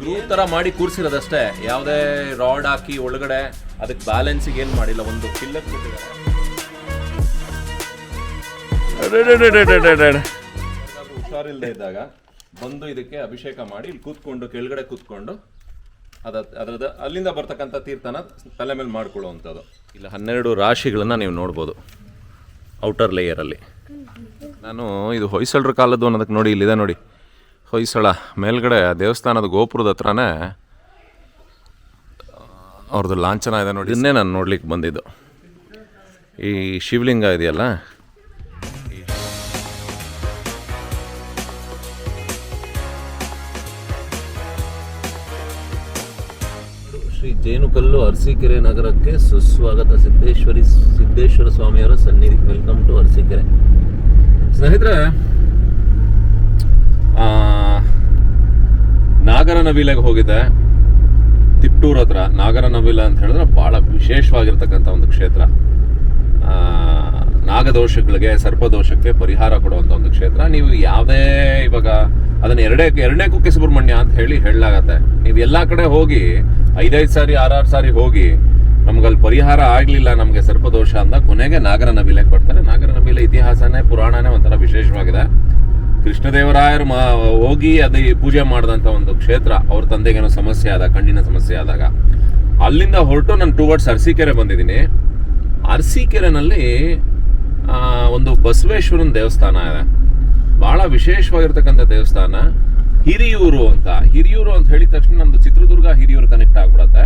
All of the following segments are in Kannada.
ಗ್ರೂ ತರ ಮಾಡಿ ಕೂರಿಸಿರೋದಷ್ಟೇ, ಯಾವುದೇ ರಾಡ್ ಹಾಕಿ ಒಳಗಡೆ ಅದಕ್ಕೆ ಬ್ಯಾಲೆನ್ಸಿಗೆ ಏನು ಮಾಡಿಲ್ಲ, ಒಂದು ಪಿಲ್ಲರ್ ಕೊಟ್ಟಿದ್ದಾರೆ. ಹುಷಾರಿಲ್ಲದೆ ಇದ್ದಾಗ ಬಂದು ಇದಕ್ಕೆ ಅಭಿಷೇಕ ಮಾಡಿ ಇಲ್ಲಿ ಕೂತ್ಕೊಂಡು ಕೆಳಗಡೆ ಕೂತ್ಕೊಂಡು ಅದರದ ಅಲ್ಲಿಂದ ಬರ್ತಕ್ಕಂಥ ತೀರ್ಥನ ತಲೆ ಮೇಲೆ ಮಾಡ್ಕೊಳ್ಳುವಂಥದ್ದು. ಇಲ್ಲ 12 ರಾಶಿಗಳನ್ನು ನೀವು ನೋಡ್ಬೋದು ಔಟರ್ ಲೇಯರಲ್ಲಿ. ನಾನು ಇದು ಹೊಯ್ಸಳರ ಕಾಲದ್ದು ಅನ್ನೋದಕ್ಕೆ ನೋಡಿ, ಇಲ್ಲಿದೆ ನೋಡಿ ಹೊಯ್ಸಳ ಮೇಲ್ಗಡೆ ದೇವಸ್ಥಾನದ ಗೋಪುರದ ಹತ್ರನೇ ಅವ್ರದ್ದು ಲಾಂಛನ ಇದೆ ನೋಡಿ. ಇದನ್ನೇ ನಾನು ನೋಡ್ಲಿಕ್ಕೆ ಬಂದಿದ್ದು. ಈ ಶಿವಲಿಂಗ ಇದೆಯಲ್ಲ, ಶ್ರೀ ಜೇನುಕಲ್ಲು ಅರಸೀಕೆರೆ ನಗರಕ್ಕೆ ಸುಸ್ವಾಗತ. ಸಿದ್ದೇಶ್ವರ ಸ್ವಾಮಿಯವರ ಸನ್ನಿಧಿ. Welcome to Arasikere. ಸ್ನೇಹಿತರೆ, ನಾಗರನವಿಲೆಗೆ ಹೋಗಿದ್ದೆ, ತಿಪ್ಟೂರ್ ಹತ್ರ. ನಾಗರನವಿಲೆ ಅಂತ ಹೇಳಿದ್ರೆ ಭಾಳ ವಿಶೇಷವಾಗಿರ್ತಕ್ಕಂಥ ಒಂದು ಕ್ಷೇತ್ರ. ನಾಗದೋಷಗಳಿಗೆ, ಸರ್ಪದೋಷಕ್ಕೆ ಪರಿಹಾರ ಕೊಡುವಂಥ ಒಂದು ಕ್ಷೇತ್ರ. ನೀವು ಯಾವುದೇ ಇವಾಗ ಅದನ್ನು ಎರಡನೇ ಕುಕ್ಕೆ ಸುಬ್ರಹ್ಮಣ್ಯ ಅಂತ ಹೇಳಲಾಗತ್ತೆ. ನೀವು ಎಲ್ಲ ಕಡೆ ಹೋಗಿ 5 ಸಾರಿ 6 ಸಾರಿ ಹೋಗಿ ನಮ್ಗಲ್ಲಿ ಪರಿಹಾರ ಆಗಲಿಲ್ಲ, ನಮಗೆ ಸರ್ಪದೋಷ ಅಂತ ಕೊನೆಗೆ ನಾಗರನವಿಲೆಗೆ ಬರ್ತಾರೆ. ನಾಗರನವಿಲೆ ಇತಿಹಾಸನೇ ಪುರಾಣನೇ ಒಂಥರ ವಿಶೇಷವಾಗಿದೆ. ಕೃಷ್ಣದೇವರಾಯರು ಹೋಗಿ ಅದು ಪೂಜೆ ಮಾಡಿದಂಥ ಒಂದು ಕ್ಷೇತ್ರ. ಅವ್ರ ತಂದೆಗೇನೋ ಸಮಸ್ಯೆ ಆದಾಗ, ಕಣ್ಣಿನ ಸಮಸ್ಯೆ ಆದಾಗ ಅಲ್ಲಿಂದ ಹೊರಟು ನಾನು ಟುವರ್ಡ್ಸ್ ಅರಸೀಕೆರೆ ಬಂದಿದ್ದೀನಿ. ಅರಸೀಕೆರೆನಲ್ಲಿ ಒಂದು ಬಸವೇಶ್ವರನ ದೇವಸ್ಥಾನ ಇದೆ, ಭಾಳ ವಿಶೇಷವಾಗಿರ್ತಕ್ಕಂಥ ದೇವಸ್ಥಾನ. ಹಿರಿಯೂರು ಅಂತ ಹೇಳಿದ ತಕ್ಷಣ ನಮ್ದು ಚಿತ್ರದುರ್ಗ ಹಿರಿಯೂರು ಕನೆಕ್ಟ್ ಆಗ್ಬಿಡತ್ತೆ.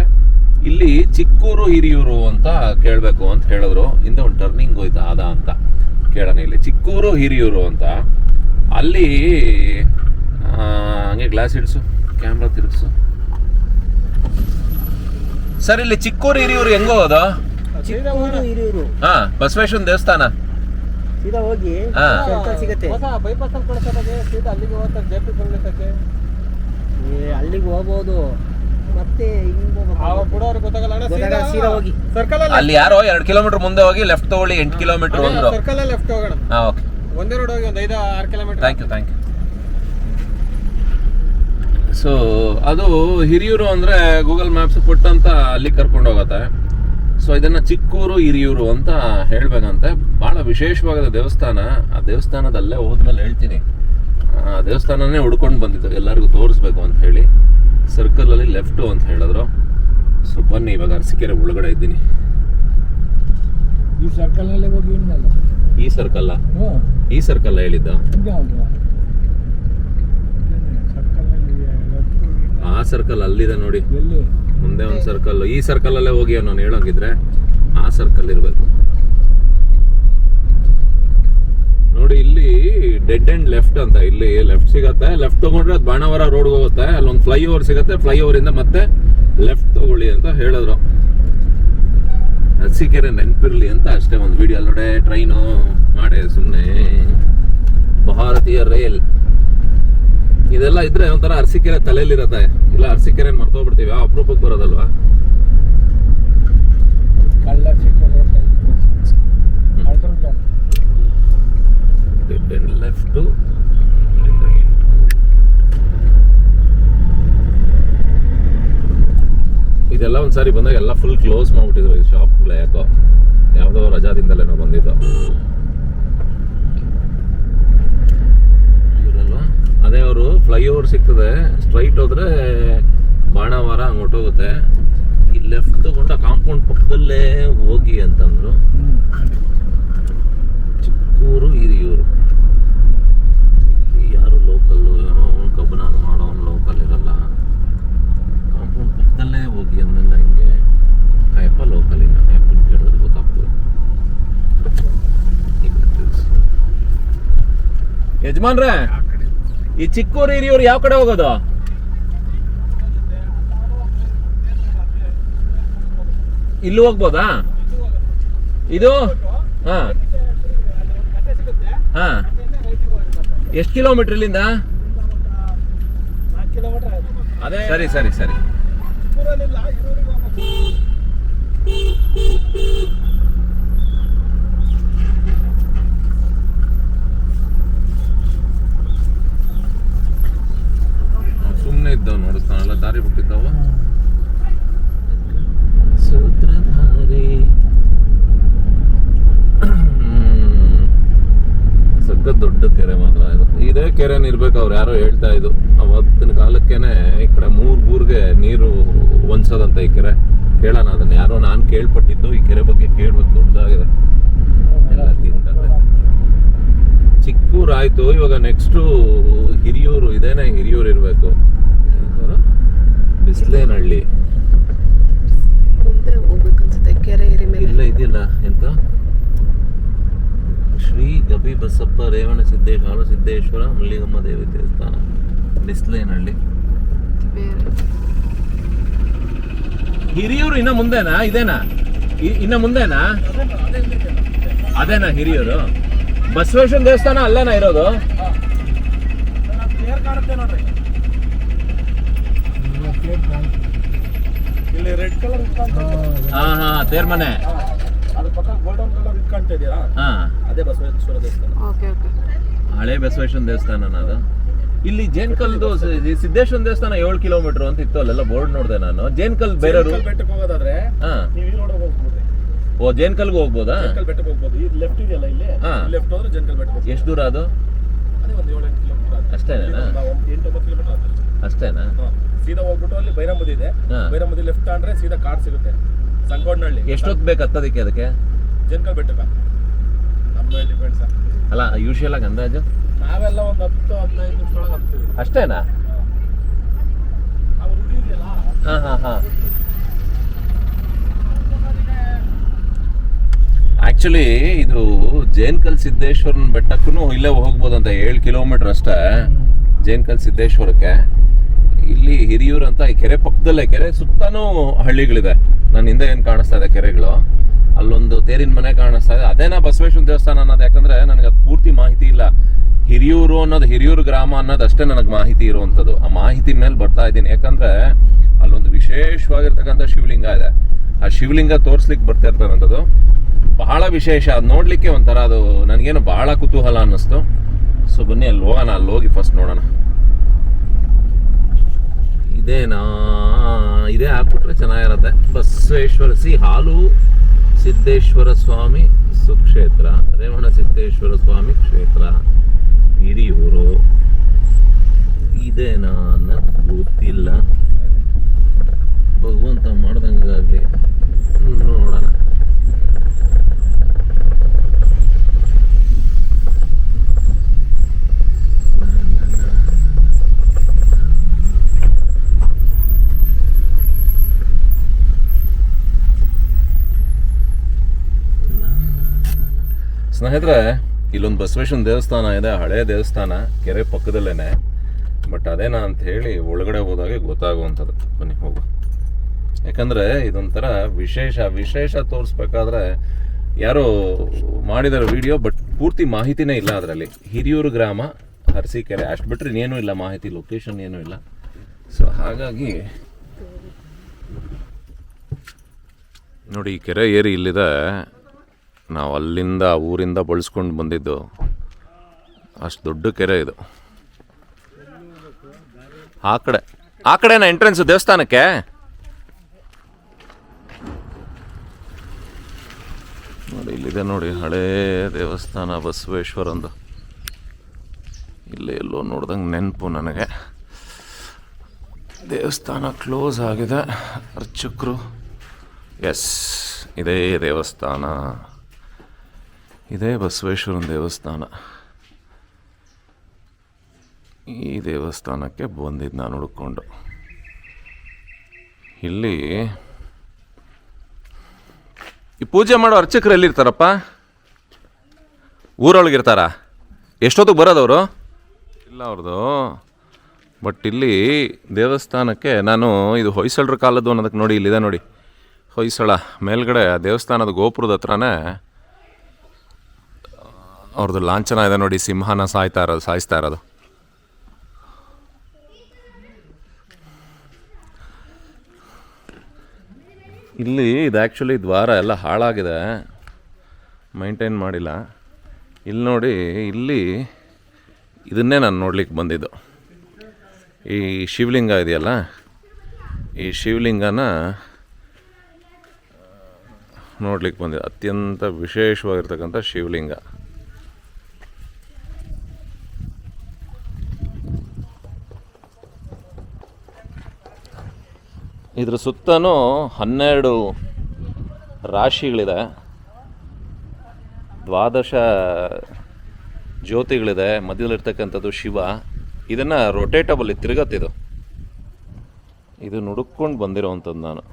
ಇಲ್ಲಿ ಚಿಕ್ಕೂರು ಹಿರಿಯೂರು ಅಂತ ಕೇಳಬೇಕು ಅಂತ ಹೇಳಿದ್ರು. ಹಿಂದೆ ಒಂದು ಟರ್ನಿಂಗ್ ಹೋಯ್ತಾ ಅದ ಅಂತ ಕೇಳೋಣ. ಇಲ್ಲಿ ಚಿಕ್ಕೂರು ಹಿರಿಯೂರು ಅಂತ, ಅಲ್ಲಿ ಹಂಗೆ ಗ್ಲಾಸ್ ಇಡ್ಸು, ಕ್ಯಾಮ್ರಾ ತಿರುಗಿಸು ಸರ್. ಇಲ್ಲಿ ಚಿಕ್ಕೂರು ಹಿರಿಯೂರು ಹೆಂಗ ಹೋಗೋದು? ಹಾ, ಬಸವೇಶ್ವರನ ದೇವಸ್ಥಾನ ಸೀದಾ ಹೋಗಿ ಸಿಗುತ್ತೆ. ಅಲ್ಲಿಗೆ ಹೋಗ್ಬೋದು, ಮತ್ತೆ ಅಲ್ಲಿ ಯಾರೋ 2 ಕಿಲೋಮೀಟರ್ ಮುಂದೆ ಹೋಗಿ ಲೆಫ್ಟ್ ತಗೊಳ್ಳಿ. 8 ಕಿಲೋಮೀಟರ್ ಒಂದು ಲೆಫ್ಟ್ ಹೋಗೋಣ. ಓಕೆ, ಒಂದೇ ರೋಡ್ ಹೋಗಿ ಒಂದು 5-6 ಕಿಲೋಮೀಟರ್. Thank you. ಸೊ ಅದು ಹಿರಿಯೂರು ಅಂದರೆ ಗೂಗಲ್ ಮ್ಯಾಪ್ಸ್ ಕೊಟ್ಟಂತ ಅಲ್ಲಿ ಕರ್ಕೊಂಡು ಹೋಗುತ್ತೆ. ಸೊ ಇದನ್ನು ಚಿಕ್ಕೂರು ಹಿರಿಯೂರು ಅಂತ ಹೇಳಬೇಕಂತೆ. ಭಾಳ ವಿಶೇಷವಾದ ದೇವಸ್ಥಾನ. ಆ ದೇವಸ್ಥಾನದಲ್ಲೇ ಹೋದ್ಮೇಲೆ ಹೇಳ್ತೀನಿ. ಆ ದೇವಸ್ಥಾನನೇ ಹುಡ್ಕೊಂಡು ಬಂದಿದ್ದು, ಎಲ್ಲರಿಗೂ ತೋರಿಸ್ಬೇಕು ಅಂತ ಹೇಳಿ. ಸರ್ಕಲಲ್ಲಿ ಲೆಫ್ಟು ಅಂತ ಹೇಳಿದ್ರು. ಸೊ ಬನ್ನಿ, ಇವಾಗ ಅರಸೀಕೆರೆ ಒಳಗಡೆ ಇದ್ದೀನಿ. ಈ ಸರ್ಕಲ್ನಲ್ಲೇ ಹೋಗಿ. ಈ ಸರ್ಕಲ್ ಹೇಳಿದ್ದ. ಆ ಸರ್ಕಲ್ ಅಲ್ಲಿದೆ ನೋಡಿ, ಮುಂದೆ ಒಂದು ಸರ್ಕಲ್. ಈ ಸರ್ಕಲ್ ಅಲ್ಲೇ ಹೋಗಿ ನಾನು ಹೇಳೋಂಗಿದ್ರೆ ಆ ಸರ್ಕಲ್ ಇರಬೇಕು ನೋಡಿ. ಇಲ್ಲಿ ಡೆಡ್ ಅಂಡ್ ಲೆಫ್ಟ್ ಅಂತ, ಇಲ್ಲಿ ಲೆಫ್ಟ್ ಸಿಗತ್ತೆ. ಲೆಫ್ಟ್ ತಗೊಂಡ್ರೆ ಅದು ಬಾಣಾವರ ರೋಡ್ ಹೋಗುತ್ತೆ. ಅಲ್ಲೊಂದು ಫ್ಲೈಓವರ್ ಸಿಗತ್ತೆ. ಫ್ಲೈಓವರ್ ಇಂದ ಮತ್ತೆ ಲೆಫ್ಟ್ ತಗೊಳ್ಳಿ ಅಂತ ಹೇಳಿದ್ರು. ಅರಸೀಕೆರೆ ನೆನಪಿರ್ಲಿ ಅಂತ ಅಷ್ಟೇ ಒಂದು ವಿಡಿಯೋ ನೋಡಿ. ಟ್ರೈನು ಮಾಡಿ ಸುಮ್ಮನೆ ಭಾರತೀಯ ರೈಲ್ ಇದೆಲ್ಲ ಇದ್ರೆ ಒಂಥರ ಅರಸೀಕೆರೆ ತಲೆಯಲ್ಲಿರತ್ತೆ. ಇಲ್ಲ ಅರಸೀಕೆರೆ ಮರ್ತೋಗ್ಬಿಡ್ತೀವಿ, ಅಪರೂಪಕ್ಕೆ ಬರೋದಲ್ವಾ. ಲೆಫ್ಟು ಇದೆಲ್ಲ ಒಂದ್ಸಾರಿ ಬಂದಾಗ ಎಲ್ಲ ಫುಲ್ ಕ್ಲೋಸ್ ಮಾಡ್ಬಿಟ್ಟಿದ್ರು ಈ ಶಾಪ್ಗಳು. ಯಾಕೋ ಯಾವುದೋ ರಜಾದಿಂದಲೇ ನಾವು ಬಂದಿದ್ದು. ಅದೇ ಅವರು ಫ್ಲೈಓವರ್ ಸಿಗ್ತದೆ, ಸ್ಟ್ರೈಟ್ ಹೋದ್ರೆ ಬಾಣಾವಾರ ಹಂಗೆ ಹೊಟ್ಟೋಗುತ್ತೆ. ಈ ಲೆಫ್ಟ್ ತಗೊಂಡು ಕಾಂಪೌಂಡ್ ಪಕ್ಕದಲ್ಲೇ ಹೋಗಿ ಅಂತಂದ್ರು. ಚಿಕ್ಕೂರು ಹಿರಿಯೂರು. ಇಲ್ಲಿ ಯಾರು ಲೋಕಲ್ಲು, ಏನೋ ಕಬ್ಬನ ಮಾಡೋನು ಲೋಕಲ್ ಇರಲ್ಲ. ಕಾಂಪೌಂಡ್ ಪಕ್ಕದಲ್ಲೇ ಹೋಗಿ ಅಂದೆಲ್ಲ ಹಿಂಗೆ. ಅಯ್ಯಪ್ಪ ಲೋಕಲ್ ಇಲ್ಲ, ಅಯ್ಯಪ್ಪನ ಕೇಳಿದ್ರೆ ಗೊತ್ತಾಗ್ತದೆ. ಯಜಮಾನ್ರೆ, ಈ ಚಿಕ್ಕೂರು ಹಿರಿಯೂರು ಯಾವ ಕಡೆ ಹೋಗೋದು? ಇಲ್ಲೂ ಹೋಗ್ಬೋದಾ ಇದು? ಹಾ ಹಾ, ಎಷ್ಟು ಕಿಲೋಮೀಟರ್ ಇಲ್ಲಿಂದ? ಅದೇ ಸರಿ. ಸುಮ್ಮನೆ ಇದ್ದವ್ ನೋಡಿಸ್ತಾನಲ್ಲ ದಾರಿ ಸಖತ್ ದೊಡ್ಡ ಕೆರೆ ಮಾತ್ರ ಇದು. ಇದೇ ಕೆರೆನ ಇರ್ಬೇಕು, ಅವ್ರು ಯಾರೋ ಹೇಳ್ತಾ ಇದ್ದು ಅವತ್ತಿನ ಕಾಲಕ್ಕೇನೆ ಈ ಕಡೆ 3 ಊರಿಗೆ ನೀರು ಹೊಂದ್ಸೋದಂತ ಈ ಕೆರೆ. ಕೇಳೋಣ ಅದನ್ನ, ಯಾರೋ ನಾನು ಕೇಳ್ಪಟ್ಟಿದ್ದು ಈ ಕೆರೆ ಬಗ್ಗೆ ಕೇಳ್ಬೇಕು. ದೊಡ್ಡದಾಗಿದೆ ಎಲ್ಲ ತಿಂತಾರೆ. ಚಿಕ್ಕೂರು ಆಯ್ತು, ಇವಾಗ ನೆಕ್ಸ್ಟು ಹಿರಿಯೂರು. ಇದೇನೆ ಹಿರಿಯೂರು ಇರಬೇಕು. ಬಿಸ್ಲೇನಹಳ್ಳಿ ಮುಂದೆ ಹೋಗ್ಬೇಕನ್ಸುತ್ತೆ ಕೆರೆ ಏರಿ ಮೇಲೆ. ಇಲ್ಲ ಇದಿಲ್ಲ ಎಂತ ಶ್ರೀ ಗಬಿ ಬಸಪ್ಪ ರೇವಣ ಸಿದ್ದೇಶ್ವರ ಸಿದ್ದೇಶ್ವರ ಮಲ್ಲಿಗಮ್ಮ ದೇವಿ ದೇವಸ್ಥಾನ ಬಿಸ್ಲೇನಹಳ್ಳಿ. ಬೇರೆ ಹಿರಿಯೂರು ಇನ್ನ ಮುಂದೆನಾ? ಇದೇನಾ ಇನ್ನ ಮುಂದೆನಾ? ಅದೇನಾ ಹಿರಿಯೂರು? ಬಸವೇಶ್ವರ ದೇವಸ್ಥಾನ ಅಲ್ಲೇನಾ ಇರೋದು? ಇಲ್ಲಿ ರೆಡ್ ಕಲರ್ ಹಾ ಹಾ, ತೇರ್ ಮನೆ. ಅದ್ರ ಪಕ್ಕ ಗೋಲ್ಡನ್ ಕಲರ್ ಇಟ್ಕೊಂತ ಇದೀರಾ, ಹಾ, ಅದೇ ಬಸವೇಶ್ವರ ದೇವಸ್ಥಾನ. Okay okay. ಹಳೆ ಬಸವೇಶ್ವರ ದೇವಸ್ಥಾನ ಅದು. ಇಲ್ಲಿ ಜೇನ್ಕಲ್ದು ಸಿದ್ದೇಶ್ವರ ದೇವಸ್ಥಾನ 7 ಕಿಲೋಮೀಟರ್ ಅಂತ ಇತ್ತು, ಅಲ್ಲೆಲ್ಲ ಬೋರ್ಡ್ ನೋಡಿದೆ ನಾನು. ಜೇನ್ಕಲ್ ಬೇರೆ ಬೆಟ್ಟಕ್ಕೆ ಹೋಗೋದಾದ್ರೆ ಹಾ, ನೀವು ಈ ರೋಡ್ ಹೋಗ್ಬೋದು. ಓ ಜೇನ್ಕಲ್ಗೆ ಹೋಗ್ಬೋದಾ? ಜನ್ಕಲ್ ಬೆಟ್ಟಕ್ಕೆ ಹೋಗ್ಬೋದು. ಈ ಲೆಫ್ಟ್ ಇದೆಯಲ್ಲ, ಇಲ್ಲಿ ಹಾ. ಲೆಫ್ಟ್ ಹೋದ್ರೆ ಜನ್ಕಲ್ ಬೆಟ್ಟಕ್ಕೆ ಹೋಗ್ಬೋದು. ಎಷ್ಟು ದೂರ ಅದು? ಅದೇ ಒಂದು 7-8 ಕಿಲೋಮೀಟರ್ ಆಗುತ್ತೆ. ಅಷ್ಟೇನಾ? 8-9 ಕಿಲೋಮೀಟರ್ ಆಗುತ್ತೆ. ಅಷ್ಟೇನಾ? ಸೀದಾ ಹೋಗ್ಬಿಟ್ಟು ಅಲ್ಲಿ ಬೈರಮದಿ ಇದೆ. ಹಾ. ಬೈರಮದಿ ಲೆಫ್ಟ್ ಅಂದ್ರೆ ಸೀದಾ ಕಾಡ್ ಸಿಗುತ್ತೆ, ಸಂಕೋಡ್ನಹಳ್ಳಿ. ಎಷ್ಟೊತ್ತು ಬೇಕು ಹತ್ತೋದಕ್ಕೆ ಅದಕ್ಕೆ? ಜನ್ಕಲ್ ಬೆಟ್ಟಕ್ಕ ನಮ್ಮ ಮೇಲೆ ಡಿಪೆಂಡ್ಸ್. ಅಲ್ಲ ಯೂಶುವಲ್ ಆಗಿ ಅಂದಾಜು ನಾವೆಲ್ಲ ಒಂದು 10-15 ನಿಮಿಷದೊಳಗೆ ಹತ್ತೀವಿ. ಅಷ್ಟೇನಾ? ನಾವು ರೂಢಿ ಇದೆಯಲ್ಲ. ಹಾ ಹಾ ಹಾ. ಆಕ್ಚುಲಿ ಇದು ಜೇನ್ಕಲ್ ಸಿದ್ದೇಶ್ವರನ ಬೆಟ್ಟಕ್ಕೂ ಇಲ್ಲೇ ಹೋಗ್ಬೋದಂತ. 7 ಕಿಲೋಮೀಟರ್ ಅಷ್ಟೇ ಜೇನ್ಕಲ್ ಸಿದ್ದೇಶ್ವರಕ್ಕೆ. ಇಲ್ಲಿ ಹಿರಿಯೂರು ಅಂತ ಈ ಕೆರೆ ಪಕ್ಕದಲ್ಲೇ, ಕೆರೆ ಸುತ್ತಾನೂ ಹಳ್ಳಿಗಳಿದೆ. ನನ್ನ ಹಿಂದೆ ಏನು ಕಾಣಿಸ್ತಾ ಇದೆ ಕೆರೆಗಳು, ಅಲ್ಲೊಂದು ತೇರಿನ ಮನೆ ಕಾಣಿಸ್ತಾ ಇದೆ. ಅದೇನಾ ಬಸವೇಶ್ವರ ದೇವಸ್ಥಾನ ಅನ್ನೋದು? ಯಾಕಂದ್ರೆ ನನಗೆ ಅದು ಪೂರ್ತಿ ಮಾಹಿತಿ ಇಲ್ಲ. ಹಿರಿಯೂರು ಅನ್ನೋದು, ಹಿರಿಯೂರು ಗ್ರಾಮ ಅನ್ನೋದು ಅಷ್ಟೇ ನನಗೆ ಮಾಹಿತಿ ಇರುವಂಥದ್ದು. ಆ ಮಾಹಿತಿ ಮೇಲೆ ಬರ್ತಾ ಇದ್ದೀನಿ. ಯಾಕಂದ್ರೆ ಅಲ್ಲೊಂದು ವಿಶೇಷವಾಗಿರ್ತಕ್ಕಂಥ ಶಿವಲಿಂಗ ಇದೆ. ಆ ಶಿವಲಿಂಗ ತೋರಿಸ್ಲಿಕ್ಕೆ ಬರ್ತಾ ಇರ್ತಕ್ಕಂಥದ್ದು ಬಹಳ ವಿಶೇಷ. ಅದು ನೋಡ್ಲಿಕ್ಕೆ ಒಂಥರ ಅದು ನನಗೇನು ಬಹಳ ಕುತೂಹಲ ಅನ್ನಿಸ್ತು. ಸೊ ಬನ್ನಿ ಅಲ್ಲಿ ಹೋಗೋಣ, ಅಲ್ಲಿ ಹೋಗಿ ಫಸ್ಟ್ ನೋಡೋಣ. ಇದೇನಾ? ಇದೇ ಹಾಕ್ಬಿಟ್ರೆ ಚೆನ್ನಾಗಿರತ್ತೆ. ಬಸವೇಶ್ವರ ಹಾಲು ಸಿದ್ದೇಶ್ವರ ಸ್ವಾಮಿ ಸುಕ್ಷೇತ್ರ, ರೇವಣ ಸಿದ್ದೇಶ್ವರ ಸ್ವಾಮಿ ಕ್ಷೇತ್ರ, ಹಿರಿಯೂರು. ಇದೇನಾ ಅನ್ನೋದು ಗೊತ್ತಿಲ್ಲ. ಭಗವಂತ ಮಾಡ್ದಂಗಾಗಲಿ, ನೋಡೋಣ. ಸ್ನೇಹಿತರೆ, ಇಲ್ಲೊಂದು ಬಸವೇಶ್ವರ ದೇವಸ್ಥಾನ ಇದೆ, ಹಳೆ ದೇವಸ್ಥಾನ, ಕೆರೆ ಪಕ್ಕದಲ್ಲೇ. ಬಟ್ ಅದೇನಾ ಅಂತ ಹೇಳಿ ಒಳಗಡೆ ಹೋದಾಗೆ ಗೊತ್ತಾಗುವಂಥದ್ದು. ಬನ್ನಿ ಹೋಗು. ಯಾಕಂದರೆ ಇದೊಂಥರ ವಿಶೇಷ ತೋರಿಸ್ಬೇಕಾದ್ರೆ ಯಾರೋ ಮಾಡಿದಾರೆ ವಿಡಿಯೋ, ಬಟ್ ಪೂರ್ತಿ ಮಾಹಿತಿನೇ ಇಲ್ಲ ಅದರಲ್ಲಿ. ಹಿರಿಯೂರು ಗ್ರಾಮ, ಅರಸೀಕೆರೆ, ಅಷ್ಟು ಬಿಟ್ಟರೆ ಇನ್ನೇನೂ ಇಲ್ಲ ಮಾಹಿತಿ, ಲೊಕೇಶನ್ ಏನೂ ಇಲ್ಲ. ಸೊ ಹಾಗಾಗಿ ನೋಡಿ, ಈ ಕೆರೆ ಏರಿ ಇಲ್ಲಿದೆ. ನಾವು ಅಲ್ಲಿಂದ ಊರಿಂದ ಬಳಸ್ಕೊಂಡು ಬಂದಿದ್ದು. ಅಷ್ಟು ದೊಡ್ಡ ಕೆರೆ ಇದು. ಆ ಕಡೆನ ಎಂಟ್ರೆನ್ಸ್ ದೇವಸ್ಥಾನಕ್ಕೆ. ನೋಡಿ ಇಲ್ಲಿದೆ ನೋಡಿ, ಹಳೇ ದೇವಸ್ಥಾನ ಬಸವೇಶ್ವರಂದು. ಇಲ್ಲೇ ಎಲ್ಲೋ ನೋಡ್ದಂಗೆ ನೆನಪು ನನಗೆ. ದೇವಸ್ಥಾನ ಕ್ಲೋಸ್ ಆಗಿದೆ, ಅರ್ಚಕರು. ಎಸ್, ಇದೇ ದೇವಸ್ಥಾನ, ಇದೇ ಬಸವೇಶ್ವರನ ದೇವಸ್ಥಾನ. ಈ ದೇವಸ್ಥಾನಕ್ಕೆ ಬಂದಿದ್ದು ನಾನು ಹುಡ್ಕೊಂಡು. ಇಲ್ಲಿ ಈ ಪೂಜೆ ಮಾಡೋ ಅರ್ಚಕರು ಎಲ್ಲಿರ್ತಾರಪ್ಪ? ಊರೊಳಗಿರ್ತಾರ? ಎಷ್ಟೊತ್ತಿಗೆ ಬರೋದವರು? ಇಲ್ಲ ಅವ್ರದ್ದು. ಬಟ್ ಇಲ್ಲಿ ದೇವಸ್ಥಾನಕ್ಕೆ ನಾನು, ಇದು ಹೊಯ್ಸಳರ ಕಾಲದ್ದು ಅನ್ನೋದಕ್ಕೆ ನೋಡಿ, ಇಲ್ಲಿದೆ ನೋಡಿ ಹೊಯ್ಸಳ ಮೇಲ್ಗಡೆ ದೇವಸ್ಥಾನದ ಗೋಪುರದ ಹತ್ರನೇ ಅವ್ರದ್ದು ಲಾಂಛನ ಇದೆ ನೋಡಿ, ಸಿಂಹನ ಸಾಯಿಸ್ತಾ ಇರೋದು. ಇಲ್ಲಿ ಇದು ಆ್ಯಕ್ಚುಲಿ ದ್ವಾರ ಎಲ್ಲ ಹಾಳಾಗಿದೆ, ಮೈಂಟೈನ್ ಮಾಡಿಲ್ಲ. ಇಲ್ಲಿ ನೋಡಿ, ಇಲ್ಲಿ ಇದನ್ನೇ ನಾನು ನೋಡ್ಲಿಕ್ಕೆ ಬಂದಿದ್ದು. ಈ ಶಿವಲಿಂಗ ಇದೆಯಲ್ಲ, ಈ ಶಿವಲಿಂಗನ ನೋಡ್ಲಿಕ್ಕೆ ಬಂದಿದ್ದು. ಅತ್ಯಂತ ವಿಶೇಷವಾಗಿರ್ತಕ್ಕಂಥ ಶಿವಲಿಂಗ. ಇದ್ರ ಸುತ್ತನೂ 12 ರಾಶಿಗಳಿದೆ, 12 ಜ್ಯೋತಿಗಳಿದೆ. ಮಧ್ಯದಲ್ಲಿರ್ತಕ್ಕಂಥದ್ದು ಶಿವ. ಇದನ್ನು ರೊಟೇಟಬಲ್ ತಿರುಗತ್ತಿದು. ಇದು ನುಡುಕ್ಕೊಂಡು ಬಂದಿರೋವಂಥದ್ದು ನಾನು.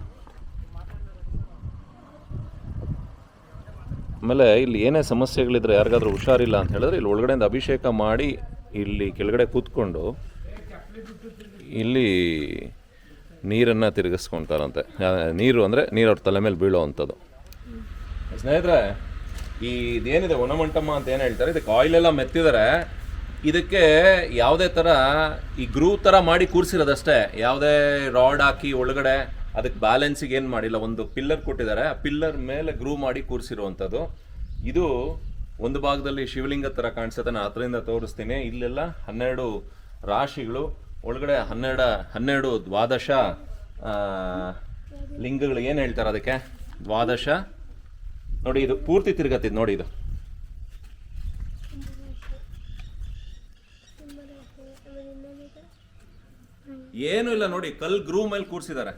ಆಮೇಲೆ ಇಲ್ಲಿ ಏನೇ ಸಮಸ್ಯೆಗಳಿದ್ರೆ ಯಾರಿಗಾದ್ರೂ ಹುಷಾರಿಲ್ಲ ಅಂತ ಹೇಳಿದ್ರೆ ಇಲ್ಲಿ ಒಳಗಡೆಯಿಂದ ಅಭಿಷೇಕ ಮಾಡಿ ಇಲ್ಲಿ ಕೆಳಗಡೆ ಕೂತ್ಕೊಂಡು ಇಲ್ಲಿ ನೀರನ್ನು ತಿರುಗಿಸ್ಕೊಳ್ತಾರಂತೆ. ನೀರು ಅಂದರೆ ನೀರು ಅವ್ರ ತಲೆ ಮೇಲೆ ಬೀಳೋ ಅಂಥದ್ದು. ಸ್ನೇಹಿತರೆ, ಇದೇನಿದೆ ಒಣಮಂಟಮ್ಮ ಅಂತ ಏನು ಹೇಳ್ತಾರೆ, ಇದಕ್ಕೆ ಆಯಿಲೆಲ್ಲ ಮೆತ್ತಿದ್ದಾರೆ. ಇದಕ್ಕೆ ಯಾವುದೇ ಥರ ಈ ಗ್ರೂ ಥರ ಮಾಡಿ ಕೂರಿಸಿರೋದಷ್ಟೇ, ಯಾವುದೇ ರಾಡ್ ಹಾಕಿ ಒಳಗಡೆ ಅದಕ್ಕೆ ಬ್ಯಾಲೆನ್ಸಿಗೆ ಏನು ಮಾಡಿಲ್ಲ. ಒಂದು ಪಿಲ್ಲರ್ ಕೊಟ್ಟಿದ್ದಾರೆ, ಆ ಪಿಲ್ಲರ್ ಮೇಲೆ ಗ್ರೂ ಮಾಡಿ ಕೂರಿಸಿರುವಂಥದ್ದು. ಇದು ಒಂದು ಭಾಗದಲ್ಲಿ ಶಿವಲಿಂಗ ಥರ ಕಾಣಿಸುತ್ತೆ, ನಾನು ಅದರಿಂದ ತೋರಿಸ್ತೀನಿ. ಇಲ್ಲೆಲ್ಲ 12 ರಾಶಿಗಳು, ಒಳಗಡೆ 12 ಲಿಂಗಗಳು. ಏನು ಹೇಳ್ತಾರೆ ಅದಕ್ಕೆ? 12 ನೋಡಿ. ಇದು ಪೂರ್ತಿ ತಿರುಗತ್ತಿದ್ದು ನೋಡಿ. ಇದು ಏನು ಇಲ್ಲ ನೋಡಿ, ಕಲ್ ಗ್ರೂ ಮೇಲೆ ಕೂರಿಸಿದ್ದಾರೆ.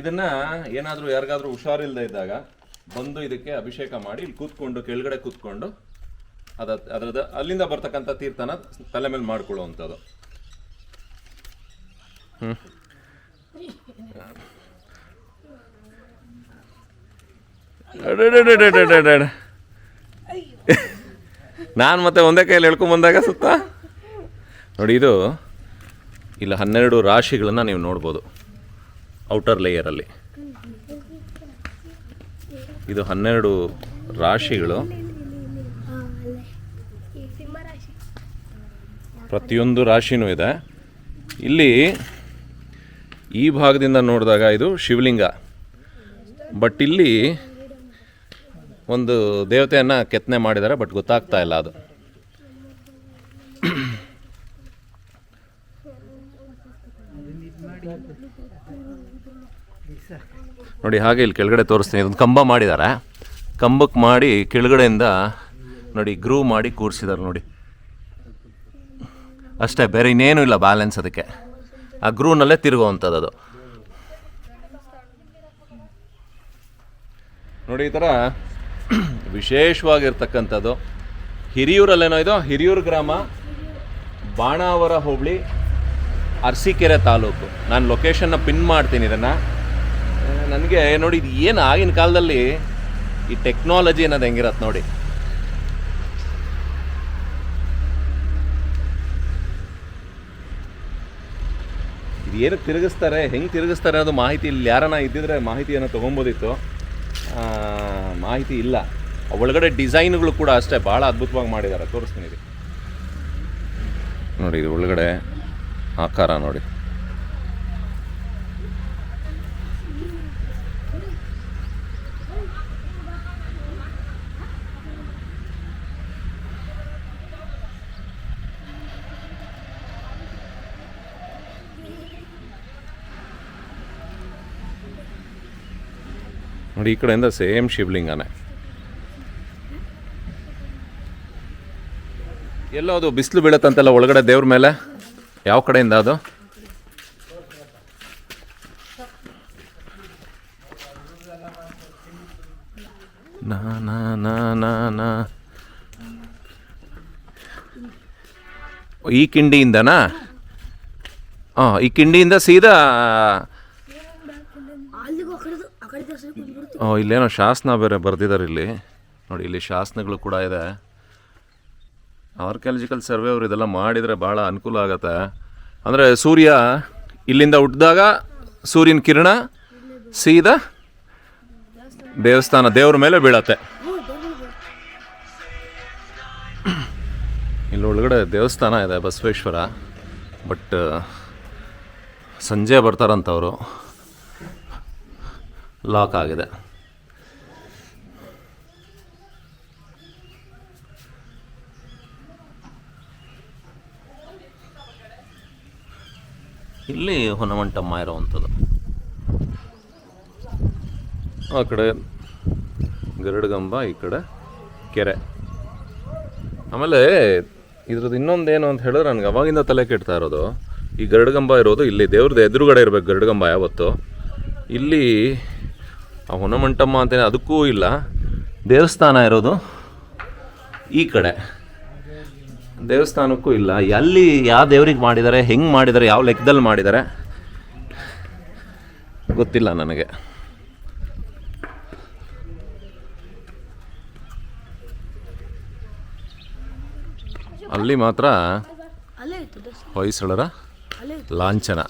ಇದನ್ನ ಏನಾದರೂ ಯಾರಿಗಾದ್ರೂ ಹುಷಾರಿಲ್ಲದೆ ಇದ್ದಾಗ ಬಂದು ಇದಕ್ಕೆ ಅಭಿಷೇಕ ಮಾಡಿ ಇಲ್ಲಿ ಕೂತ್ಕೊಂಡು ಕೆಳಗಡೆ ಕೂತ್ಕೊಂಡು ಅದರದ ಅಲ್ಲಿಂದ ಬರ್ತಕ್ಕಂಥ ತೀರ್ಥನ ತಲೆ ಮೇಲೆ ಮಾಡ್ಕೊಳ್ಳುವಂಥದ್ದು. ನಾನು ಮತ್ತೆ ಒಂದೇ ಕೈಯಲ್ಲಿ ಹೇಳ್ಕೊಂಬಂದಾಗ ಸುತ್ತ ನೋಡಿ. ಇದು ಇಲ್ಲ 12 ರಾಶಿಗಳನ್ನು ನೀವು ನೋಡ್ಬೋದು ಔಟರ್ ಲೇಯರಲ್ಲಿ. ಇದು 12 ರಾಶಿಗಳು. ಪ್ರತಿಯೊಂದು ರಾಶಿನೂ ಇದೆ. ಇಲ್ಲಿ ಈ ಭಾಗದಿಂದ ನೋಡಿದಾಗ ಇದು ಶಿವಲಿಂಗ, ಬಟ್ ಇಲ್ಲಿ ಒಂದು ದೇವತೆಯನ್ನು ಕೆತ್ತನೆ ಮಾಡಿದ್ದಾರೆ, ಬಟ್ ಗೊತ್ತಾಗ್ತಾ ಇಲ್ಲ ಅದು. ನೋಡಿ ಹಾಗೆ ಇಲ್ಲಿ ಕೆಳಗಡೆ ತೋರಿಸ್ತೀನಿ. ಇದೊಂದು ಕಂಬ ಮಾಡಿದ್ದಾರೆ, ಕಂಬಕ್ಕೆ ಮಾಡಿ ಕೆಳಗಡೆಯಿಂದ ನೋಡಿ ಗ್ರೂ ಮಾಡಿ ಕೂರಿಸಿದ್ದಾರೆ ನೋಡಿ. ಅಷ್ಟೇ, ಬೇರೆ ಇನ್ನೇನು ಇಲ್ಲ ಬ್ಯಾಲೆನ್ಸ್ ಅದಕ್ಕೆ. ಆ ಗ್ರೂನಲ್ಲೇ ತಿರುಗುವಂಥದ್ದು ಅದು ನೋಡಿ. ಈ ಥರ ವಿಶೇಷವಾಗಿರ್ತಕ್ಕಂಥದ್ದು ಹಿರಿಯೂರಲ್ಲೇನೋ. ಇದು ಹಿರಿಯೂರು ಗ್ರಾಮ, ಬಾಣಾವರ ಹೋಬಳಿ, ಅರಸೀಕೆರೆ ತಾಲೂಕು. ನಾನು ಲೊಕೇಶನ್ನ ಪಿನ್ ಮಾಡ್ತೀನಿ ಇದನ್ನು. ನನಗೆ ನೋಡಿ, ಇದು ಏನು ಆಗಿನ ಕಾಲದಲ್ಲಿ ಈ ಟೆಕ್ನಾಲಜಿ ಅನ್ನೋದು ಹೆಂಗಿರತ್ತೆ ನೋಡಿ. ಇದು ಏನಕ್ಕೆ ತಿರುಗಿಸ್ತಾರೆ, ಹೆಂಗೆ ತಿರುಗಿಸ್ತಾರೆ ಅನ್ನೋದು ಮಾಹಿತಿ ಇಲ್ಲಿ ಯಾರನ್ನ ಇದ್ದಿದ್ರೆ ಮಾಹಿತಿಯನ್ನು ತೊಗೊಬೋದಿತ್ತು. ಮಾಹಿತಿ ಇಲ್ಲ. ಒಳಗಡೆ ಡಿಸೈನ್ಗಳು ಕೂಡ ಅಷ್ಟೇ ಭಾಳ ಅದ್ಭುತವಾಗಿ ಮಾಡಿದ್ದಾರೆ. ತೋರಿಸ್ತೀನಿ ಇದು ನೋಡಿ. ಇದು ಒಳಗಡೆ ಆಕಾರ ನೋಡಿ. ನೋಡಿ, ಈ ಕಡೆಯಿಂದ ಸೇಮ್ ಶಿವಲಿಂಗನೇ. ಎಲ್ಲೋ ಅದು ಬಿಸಿಲು ಬೀಳತ್ತಂತೆಲ್ಲ ಒಳಗಡೆ ದೇವ್ರ ಮೇಲೆ. ಯಾವ ಕಡೆಯಿಂದ ಅದು? ನಾ ನಾ ನಾ ನಾ ನಾ ಈ ಕಿಂಡಿಯಿಂದನಾ? ಈ ಕಿಂಡಿಯಿಂದ ಸೀದಾ ಇಲ್ಲೇನೋ ಶಾಸನ ಬೇರೆ ಬರೆದಿದ್ದಾರೆ ಇಲ್ಲಿ ನೋಡಿ. ಇಲ್ಲಿ ಶಾಸನಗಳು ಕೂಡ ಇದೆ. ಆರ್ಕಿಯಾಲಜಿಕಲ್ ಸರ್ವೆ ಅವರು ಇದೆಲ್ಲ ಮಾಡಿದರೆ ಭಾಳ ಅನುಕೂಲ ಆಗುತ್ತೆ. ಅಂದರೆ ಸೂರ್ಯ ಇಲ್ಲಿಂದ ಹುಟ್ಟಿದಾಗ ಸೂರ್ಯನ ಕಿರಣ ಸೀದಾ ದೇವಸ್ಥಾನ ದೇವ್ರ ಮೇಲೆ ಬೀಳತ್ತೆ. ಇಲ್ಲಿ ಒಳಗಡೆ ದೇವಸ್ಥಾನ ಇದೆ ಬಸವೇಶ್ವರ, ಬಟ್ ಸಂಜೆ ಬರ್ತಾರಂತವರು, ಲಾಕ್ ಆಗಿದೆ. ಇಲ್ಲಿ ಹೊನ್ನಮಂಟಮ್ಮ ಇರೋವಂಥದ್ದು. ಆ ಕಡೆ ಗರುಡಗಂಬ, ಈ ಕಡೆ ಕೆರೆ. ಆಮೇಲೆ ಇದ್ರದ್ದು ಇನ್ನೊಂದೇನು ಅಂತ ಹೇಳಿದ್ರೆ ನನಗೆ ಅವಾಗಿಂದ ತಲೆ ಕೆಡ್ತಾ ಇರೋದು, ಈ ಗರುಡಗಂಬ ಇರೋದು ಇಲ್ಲಿ ದೇವ್ರದ್ದು ಎದುರುಗಡೆ ಇರಬೇಕು ಗರುಡಗಂಬ ಯಾವತ್ತು. ಇಲ್ಲಿ ಆ ಹೊನಮಂಟಮ್ಮ ಅಂತೇನೆ ಅದಕ್ಕೂ ಇಲ್ಲ, ದೇವಸ್ಥಾನ ಇರೋದು ಈ ಕಡೆ, ದೇವಸ್ಥಾನಕ್ಕೂ ಇಲ್ಲ. ಎಲ್ಲಿ ಯಾವ ದೇವ್ರಿಗೆ ಮಾಡಿದ್ದಾರೆ, ಹೆಂಗೆ ಮಾಡಿದ್ದಾರೆ, ಯಾವ ಲೆಕ್ಕದಲ್ಲಿ ಮಾಡಿದ್ದಾರೆ ಗೊತ್ತಿಲ್ಲ ನನಗೆ. ಅಲ್ಲಿ ಮಾತ್ರ ಹೊಯ್ಸಳರ ಲಾಂಛನ.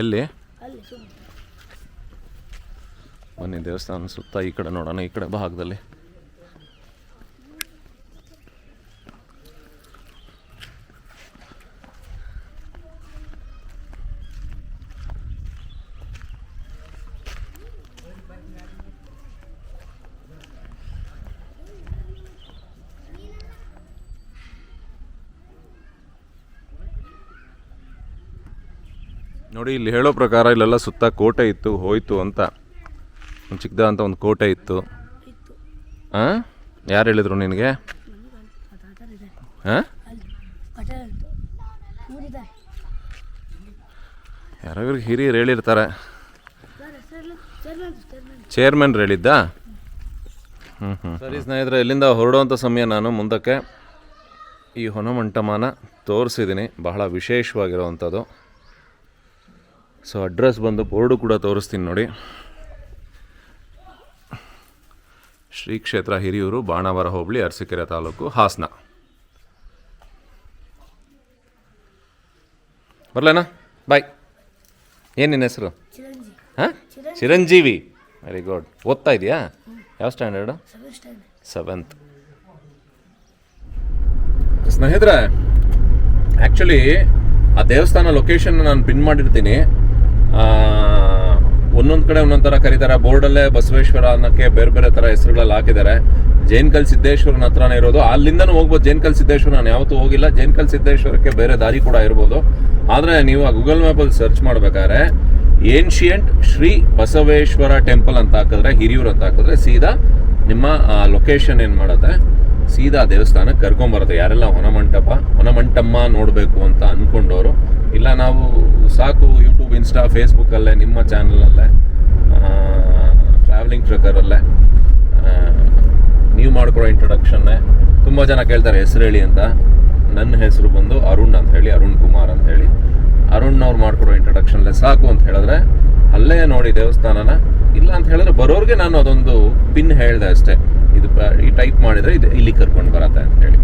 ಎಲ್ಲಿ? ಬನ್ನಿ ದೇವಸ್ಥಾನ ಸುತ್ತ ಈ ಕಡೆ ನೋಡೋಣ, ಈ ಕಡೆ ಭಾಗದಲ್ಲಿ. ನೋಡಿ ಇಲ್ಲಿ ಹೇಳೋ ಪ್ರಕಾರ ಇಲ್ಲೆಲ್ಲ ಸುತ್ತ ಕೋಟೆ ಇತ್ತು, ಹೋಯ್ತು ಅಂತ. ಒಂದು ಚಿಕ್ಕದಂತ ಒಂದು ಕೋಟೆ ಇತ್ತು. ಹಾಂ, ಯಾರು ಹೇಳಿದ್ರು ನಿನಗೆ? ಹಾಂ, ಯಾರೋ ಇವ್ರಿಗೆ ಹಿರಿಯರು ಹೇಳಿರ್ತಾರೆ. ಚೇರ್ಮನ್ ಹೇಳಿದ್ದ? ಸರಿ ಸ್ನೇಹಿತರೆ, ಇಲ್ಲಿಂದ ಹೊರಡುವಂಥ ಸಮಯ. ನಾನು ಮುಂದಕ್ಕೆ ಈ ಹೊನಮಂಟಮನ ತೋರಿಸಿದ್ದೀನಿ, ಬಹಳ ವಿಶೇಷವಾಗಿರುವಂಥದ್ದು. ಸೊ ಅಡ್ರೆಸ್ ಬಂದು ಬೋರ್ಡು ಕೂಡ ತೋರಿಸ್ತೀನಿ ನೋಡಿ. ಶ್ರೀ ಕ್ಷೇತ್ರ ಹಿರಿಯೂರು, ಬಾಣಾವರ ಹೋಬಳಿ, ಅರಸೀಕೆರೆ ತಾಲೂಕು, ಹಾಸನ. ಬರಲೇನಾ? ಬಾಯ್. ಏನು ನಿನ್ನ ಹೆಸರು? ಹಾಂ, ಚಿರಂಜೀವಿ. Very good. ಓದ್ತಾ ಇದೆಯಾ? ಯಾವ ಸ್ಟ್ಯಾಂಡರ್ಡು? 7th. ಸ್ನೇಹಿತರೆ, ಆ್ಯಕ್ಚುಲಿ ಆ ದೇವಸ್ಥಾನ ಲೊಕೇಶನ್ ನಾನು ಪಿನ್ ಮಾಡಿರ್ತೀನಿ. ಒಂದೊಂದು ಕಡೆ ಒಂದೊಂದು ಥರ ಕರೀತಾರೆ. ಬೋರ್ಡಲ್ಲೇ ಬಸವೇಶ್ವರ ಅನ್ನೋಕ್ಕೆ ಬೇರೆ ಬೇರೆ ಥರ ಹೆಸರುಗಳಲ್ಲಿ ಹಾಕಿದ್ದಾರೆ. ಜೈನ್ಕಲ್ ಸಿದ್ದೇಶ್ವರನ ಹತ್ರನೇ ಇರೋದು. ಅಲ್ಲಿಂದನೂ ಹೋಗ್ಬೋದು. ಜೈನ್ಕಲ್ ಸಿದ್ದೇಶ್ವರ ನಾನು ಯಾವತ್ತೂ ಹೋಗಿಲ್ಲ. ಜೈನ್ಕಲ್ ಸಿದ್ದೇಶ್ವರಕ್ಕೆ ಬೇರೆ ದಾರಿ ಕೂಡ ಇರ್ಬೋದು. ಆದರೆ ನೀವು ಆ ಗೂಗಲ್ ಮ್ಯಾಪಲ್ಲಿ ಸರ್ಚ್ ಮಾಡ್ಬೇಕಾದ್ರೆ ಏನ್ಷಿಯಂಟ್ ಶ್ರೀ ಬಸವೇಶ್ವರ ಟೆಂಪಲ್ ಅಂತ ಹಾಕಿದ್ರೆ, ಹಿರಿಯೂರು ಅಂತ ಹಾಕಿದ್ರೆ ಸೀದಾ ನಿಮ್ಮ ಲೊಕೇಶನ್ ಏನು ಮಾಡುತ್ತೆ, ಸೀದಾ ದೇವಸ್ಥಾನಕ್ಕೆ ಕರ್ಕೊಂಬರುತ್ತೆ. ಯಾರೆಲ್ಲ ಹೊನಮಂಟಮ್ಮ ನೋಡಬೇಕು ಅಂತ ಅಂದ್ಕೊಂಡವರು, ಇಲ್ಲ ನಾವು ಸಾಕು ಯೂಟ್ಯೂಬ್, ಇನ್ಸ್ಟಾ, ಫೇಸ್ಬುಕ್ಕಲ್ಲೇ, ನಿಮ್ಮ ಚಾನಲಲ್ಲೇ, ಟ್ರಾವೆಲಿಂಗ್ ಟ್ರಕ್ಕರಲ್ಲೇ ನೀವು ಮಾಡ್ಕೊಡೋ ಇಂಟ್ರೊಡಕ್ಷನ್ನೇ ತುಂಬ ಜನ ಕೇಳ್ತಾರೆ ಹೆಸರು ಹೇಳಿ ಅಂತ. ನನ್ನ ಹೆಸರು ಬಂದು ಅರುಣ್ ಅಂತ ಹೇಳಿ, ಅರುಣ್ ಕುಮಾರ್ ಅಂತ ಹೇಳಿ. ಅರುಣ್ ಅವ್ರು ಮಾಡ್ಕೊಡೋ ಇಂಟ್ರೊಡಕ್ಷನ್ಲೇ ಸಾಕು ಅಂತ ಹೇಳಿದ್ರೆ ಅಲ್ಲೇ ನೋಡಿ ದೇವಸ್ಥಾನನ. ಇಲ್ಲ ಅಂತ ಹೇಳಿದ್ರೆ ಬರೋರಿಗೆ ನಾನು ಅದೊಂದು ಪಿನ್ ಹೇಳಿದೆ ಅಷ್ಟೇ, ಇದು ಈ ಟೈಪ್ ಮಾಡಿದರೆ ಇದು ಇಲ್ಲಿ ಕರ್ಕೊಂಡು ಬರತ್ತೆ ಅಂತ ಹೇಳಿ.